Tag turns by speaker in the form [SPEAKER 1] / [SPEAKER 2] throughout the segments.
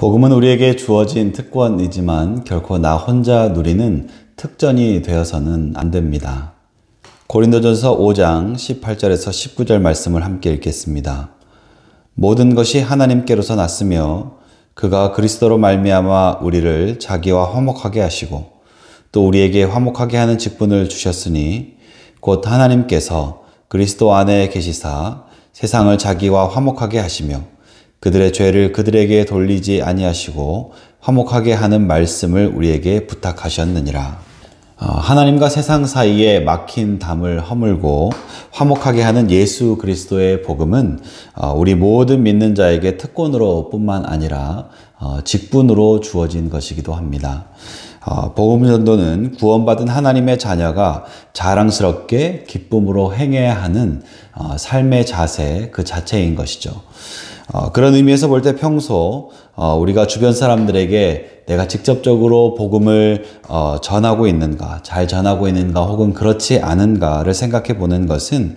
[SPEAKER 1] 복음은 우리에게 주어진 특권이지만 결코 나 혼자 누리는 특전이 되어서는 안 됩니다. 고린도전서 5장 18절에서 19절 말씀을 함께 읽겠습니다. 모든 것이 하나님께로서 났으며 그가 그리스도로 말미암아 우리를 자기와 화목하게 하시고 또 우리에게 화목하게 하는 직분을 주셨으니 곧 하나님께서 그리스도 안에 계시사 세상을 자기와 화목하게 하시며 그들의 죄를 그들에게 돌리지 아니하시고 화목하게 하는 말씀을 우리에게 부탁하셨느니라. 하나님과 세상 사이에 막힌 담을 허물고 화목하게 하는 예수 그리스도의 복음은 우리 모든 믿는 자에게 특권으로 뿐만 아니라 직분으로 주어진 것이기도 합니다. 복음 전도는 구원받은 하나님의 자녀가 자랑스럽게 기쁨으로 행해야 하는 삶의 자세 그 자체인 것이죠. 그런 의미에서 볼 때 평소 우리가 주변 사람들에게 내가 직접적으로 복음을 전하고 있는가, 잘 전하고 있는가 혹은 그렇지 않은가를 생각해 보는 것은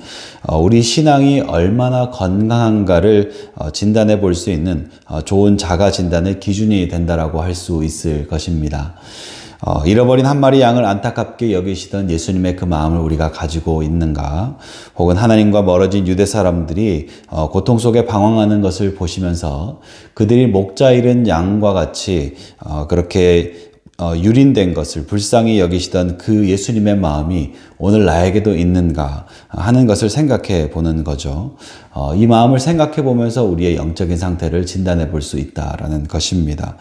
[SPEAKER 1] 우리 신앙이 얼마나 건강한가를 진단해 볼 수 있는 좋은 자가 진단의 기준이 된다라고 할 수 있을 것입니다. 잃어버린 한 마리 양을 안타깝게 여기시던 예수님의 그 마음을 우리가 가지고 있는가, 혹은 하나님과 멀어진 유대 사람들이 고통 속에 방황하는 것을 보시면서 그들이 목자 잃은 양과 같이 그렇게 유린된 것을 불쌍히 여기시던 그 예수님의 마음이 오늘 나에게도 있는가 하는 것을 생각해 보는 거죠. 이 마음을 생각해 보면서 우리의 영적인 상태를 진단해 볼 수 있다라는 것입니다.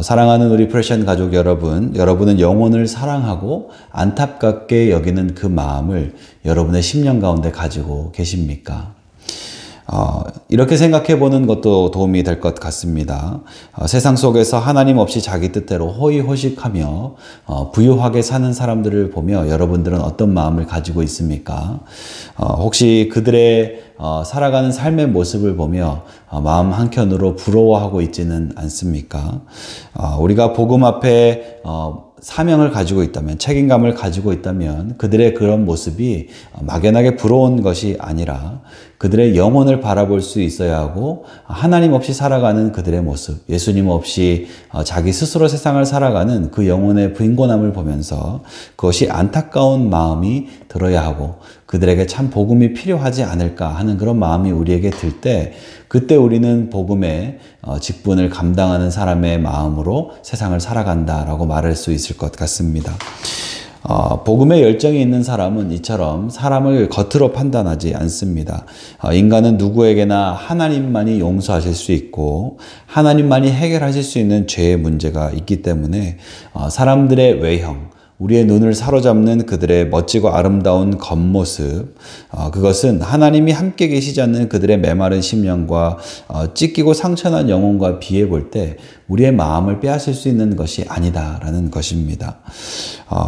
[SPEAKER 1] 사랑하는 우리 프레션 가족 여러분, 여러분은 영혼을 사랑하고 안타깝게 여기는 그 마음을 여러분의 심령 가운데 가지고 계십니까? 이렇게 생각해 보는 것도 도움이 될 것 같습니다. 세상 속에서 하나님 없이 자기 뜻대로 호의호식하며 부유하게 사는 사람들을 보며 여러분들은 어떤 마음을 가지고 있습니까? 혹시 그들의 살아가는 삶의 모습을 보며 마음 한켠으로 부러워하고 있지는 않습니까? 우리가 복음 앞에 사명을 가지고 있다면, 책임감을 가지고 있다면 그들의 그런 모습이 막연하게 부러운 것이 아니라 그들의 영혼을 바라볼 수 있어야 하고, 하나님 없이 살아가는 그들의 모습, 예수님 없이 자기 스스로 세상을 살아가는 그 영혼의 빈곤함을 보면서 그것이 안타까운 마음이 들어야 하고 그들에게 참 복음이 필요하지 않을까 하는 그런 마음이 우리에게 들 때, 그때 우리는 복음의 직분을 감당하는 사람의 마음으로 세상을 살아간다라고 말할 수 있을 것 같습니다. 복음의 열정이 있는 사람은 이처럼 사람을 겉으로 판단하지 않습니다. 인간은 누구에게나 하나님만이 용서하실 수 있고 하나님만이 해결하실 수 있는 죄의 문제가 있기 때문에 사람들의 외형, 우리의 눈을 사로잡는 그들의 멋지고 아름다운 겉모습, 그것은 하나님이 함께 계시지 않는 그들의 메마른 심령과 찢기고 상처난 영혼과 비해 볼 때 우리의 마음을 빼앗을 수 있는 것이 아니다라는 것입니다.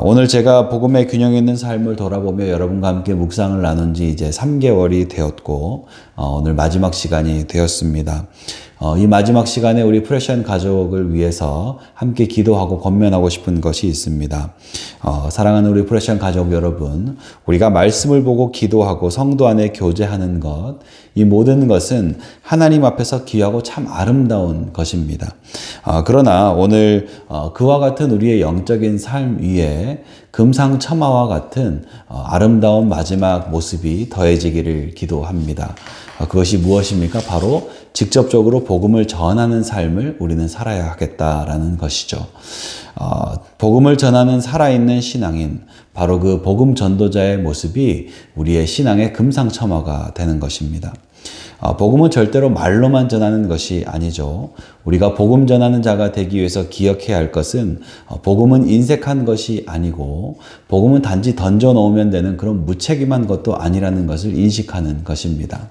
[SPEAKER 1] 오늘 제가 복음의 균형 있는 삶을 돌아보며 여러분과 함께 묵상을 나눈 지 이제 3개월이 되었고 오늘 마지막 시간이 되었습니다. 이 마지막 시간에 우리 프레션 가족을 위해서 함께 기도하고 권면하고 싶은 것이 있습니다. 사랑하는 우리 프레션 가족 여러분, 우리가 말씀을 보고 기도하고 성도 안에 교제하는 것, 이 모든 것은 하나님 앞에서 귀하고 참 아름다운 것입니다. 그러나 오늘 그와 같은 우리의 영적인 삶 위에 금상첨화와 같은 아름다운 마지막 모습이 더해지기를 기도합니다. 그것이 무엇입니까? 바로 직접적으로 복음을 전하는 삶을 우리는 살아야 하겠다라는 것이죠. 복음을 전하는 살아있는 신앙인, 바로 그 복음 전도자의 모습이 우리의 신앙의 금상첨화가 되는 것입니다. 복음은 절대로 말로만 전하는 것이 아니죠. 우리가 복음 전하는 자가 되기 위해서 기억해야 할 것은 복음은 인색한 것이 아니고 복음은 단지 던져 놓으면 되는 그런 무책임한 것도 아니라는 것을 인식하는 것입니다.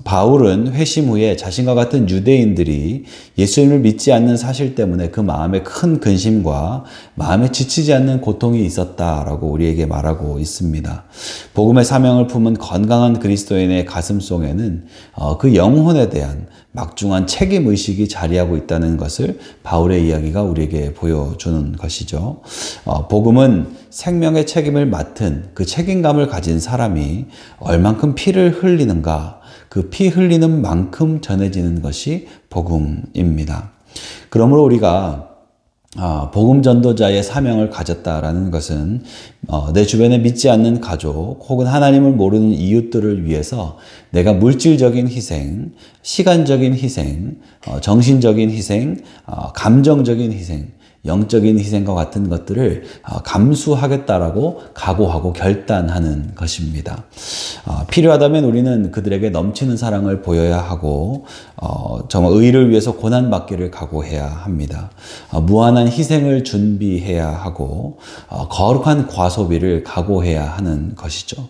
[SPEAKER 1] 바울은 회심 후에 자신과 같은 유대인들이 예수님을 믿지 않는 사실 때문에 그 마음에 큰 근심과 마음에 지치지 않는 고통이 있었다라고 우리에게 말하고 있습니다. 복음의 사명을 품은 건강한 그리스도인의 가슴 가슴 속에는 그 영혼에 대한 막중한 책임의식이 자리하고 있다는 것을 바울의 이야기가 우리에게 보여주는 것이죠. 복음은 생명의 책임을 맡은 그 책임감을 가진 사람이 얼만큼 피를 흘리는가, 그 피 흘리는 만큼 전해지는 것이 복음입니다. 그러므로 우리가 복음 전도자의 사명을 가졌다라는 것은 내 주변에 믿지 않는 가족 혹은 하나님을 모르는 이웃들을 위해서 내가 물질적인 희생, 시간적인 희생, 정신적인 희생, 감정적인 희생, 영적인 희생과 같은 것들을 감수하겠다라고 각오하고 결단하는 것입니다. 필요하다면 우리는 그들에게 넘치는 사랑을 보여야 하고 정말 의를 위해서 고난받기를 각오해야 합니다. 무한한 희생을 준비해야 하고 거룩한 과소비를 각오해야 하는 것이죠.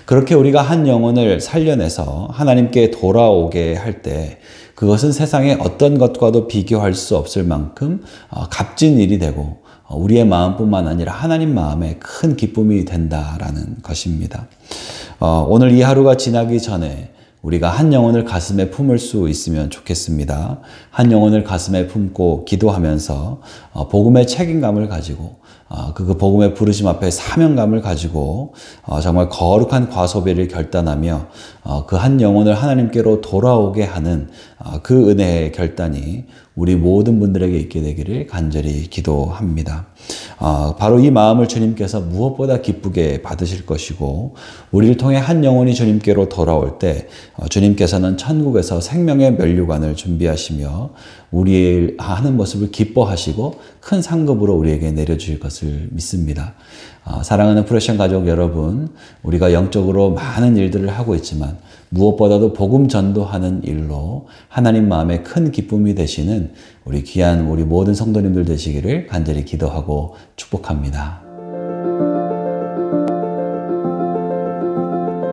[SPEAKER 1] 그렇게 우리가 한 영혼을 살려내서 하나님께 돌아오게 할 때 그것은 세상의 어떤 것과도 비교할 수 없을 만큼 값진 일이 되고 우리의 마음뿐만 아니라 하나님 마음에 큰 기쁨이 된다라는 것입니다. 오늘 이 하루가 지나기 전에 우리가 한 영혼을 가슴에 품을 수 있으면 좋겠습니다. 한 영혼을 가슴에 품고 기도하면서 복음의 책임감을 가지고 그 복음의 부르심 앞에 사명감을 가지고 정말 거룩한 과소비를 결단하며 그 한 영혼을 하나님께로 돌아오게 하는 그 은혜의 결단이 우리 모든 분들에게 있게 되기를 간절히 기도합니다. 바로 이 마음을 주님께서 무엇보다 기쁘게 받으실 것이고 우리를 통해 한 영혼이 주님께로 돌아올 때 주님께서는 천국에서 생명의 면류관을 준비하시며 우리의 하는 모습을 기뻐하시고 큰 상급으로 우리에게 내려주실 것을 믿습니다. 사랑하는 프레션 가족 여러분, 우리가 영적으로 많은 일들을 하고 있지만 무엇보다도 복음 전도하는 일로 하나님 마음에 큰 기쁨이 되시는 우리 귀한 우리 모든 성도님들 되시기를 간절히 기도하고 축복합니다.